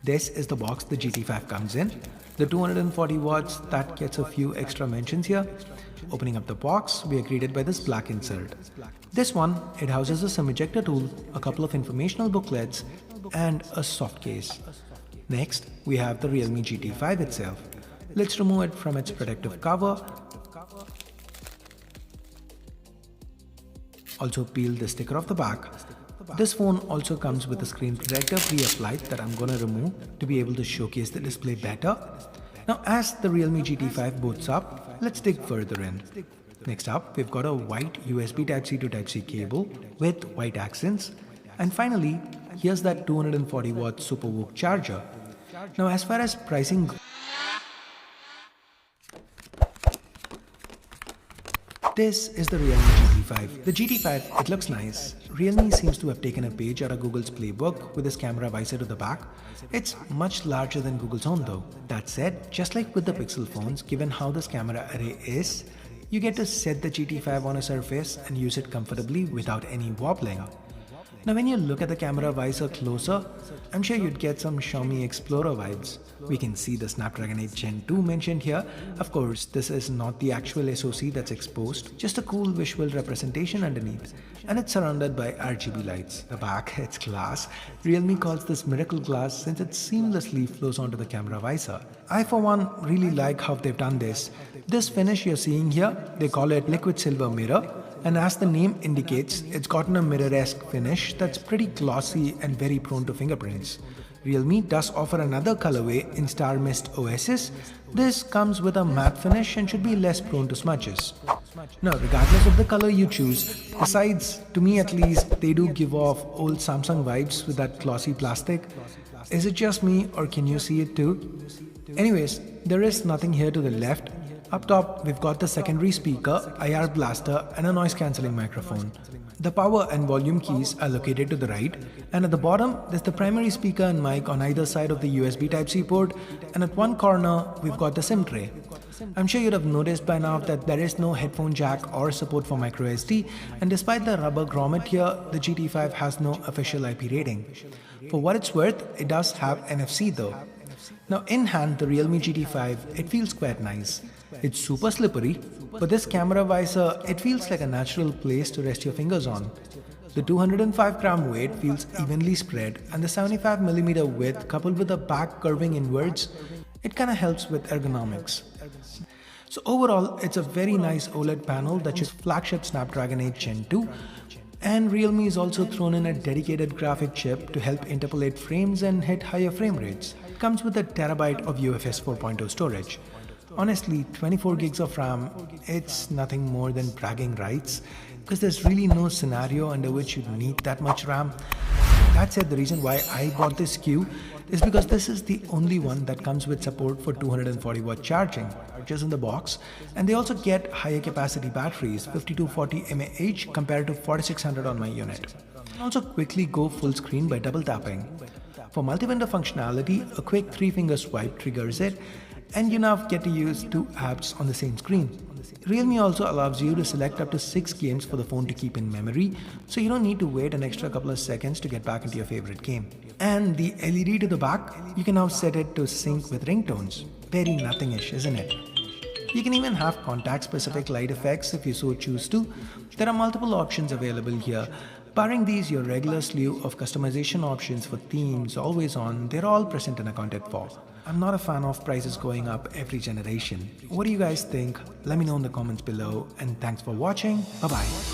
This is the box the GT5 comes in. The 240 watts, that gets a few extra mentions here. Opening up the box, we are greeted by this black insert. This one, it houses a SIM ejector tool, a couple of informational booklets, and a soft case. Next, we have the Realme GT5 itself. Let's remove it from its protective cover. Also peel the sticker off the back. This phone also comes with a screen protector pre-applied that I'm gonna remove to be able to showcase the display better. Now as the Realme GT5 boots up, let's dig further in. Next up, we've got a white USB Type-C to Type-C cable with white accents. And finally, here's that 240 watt SuperVOOC charger. Now as far as pricing goes, this is the Realme GT5. The GT5, it looks nice. Realme seems to have taken a page out of Google's playbook with this camera visor to the back. It's much larger than Google's own though. That said, just like with the Pixel phones, given how this camera array is, you get to set the GT5 on a surface and use it comfortably without any wobbling. Now when you look at the camera visor closer, I'm sure you'd get some Xiaomi Explorer vibes. We can see the Snapdragon 8 Gen 2 mentioned here. Of course, this is not the actual SoC that's exposed, just a cool visual representation underneath. And it's surrounded by RGB lights. The back, it's glass. Realme calls this miracle glass since it seamlessly flows onto the camera visor. I for one really like how they've done this. This finish you're seeing here, they call it liquid silver mirror. And as the name indicates, it's gotten a mirror-esque finish that's pretty glossy and very prone to fingerprints. Realme does offer another colorway in Star Mist Oasis. This comes with a matte finish and should be less prone to smudges. Now, regardless of the color you choose, besides, to me at least, they do give off old Samsung vibes with that glossy plastic. Is it just me or can you see it too? Anyways, there is nothing here to the left. Up top, we've got the secondary speaker, IR blaster and a noise cancelling microphone. The power and volume keys are located to the right, and at the bottom, there's the primary speaker and mic on either side of the USB Type-C port, and at one corner, we've got the SIM tray. I'm sure you'd have noticed by now that there is no headphone jack or support for microSD, and despite the rubber grommet here, the GT5 has no official IP rating. For what it's worth, it does have NFC though. Now in hand, the Realme GT5, it feels quite nice. It's super slippery, but this camera visor, it feels like a natural place to rest your fingers on. The 205 gram weight feels evenly spread, and the 75mm width coupled with the back curving inwards, it kinda helps with ergonomics. So overall, it's a very nice OLED panel that's its flagship Snapdragon 8 Gen 2, and Realme is also thrown in a dedicated graphic chip to help interpolate frames and hit higher frame rates. It comes with a terabyte of UFS 4.0 storage. Honestly, 24 gigs of RAM, it's nothing more than bragging rights, because there's really no scenario under which you'd need that much RAM. That said, the reason why I bought this SKU is because this is the only one that comes with support for 240 watt charging, just in the box, and they also get higher capacity batteries, 5240 mAh compared to 4600 on my unit. You can also quickly go full screen by double tapping. For multi-window functionality, a quick 3-finger swipe triggers it, and you now get to use 2 apps on the same screen. Realme also allows you to select up to 6 games for the phone to keep in memory, so you don't need to wait an extra couple of seconds to get back into your favorite game. And the LED to the back, you can now set it to sync with ringtones. Very nothingish, isn't it? You can even have contact-specific light effects if you so choose to. There are multiple options available here. Barring these, your regular slew of customization options for themes, always on, they're all present and accounted for. I'm not a fan of prices going up every generation. What do you guys think? Let me know in the comments below, and thanks for watching. Bye bye.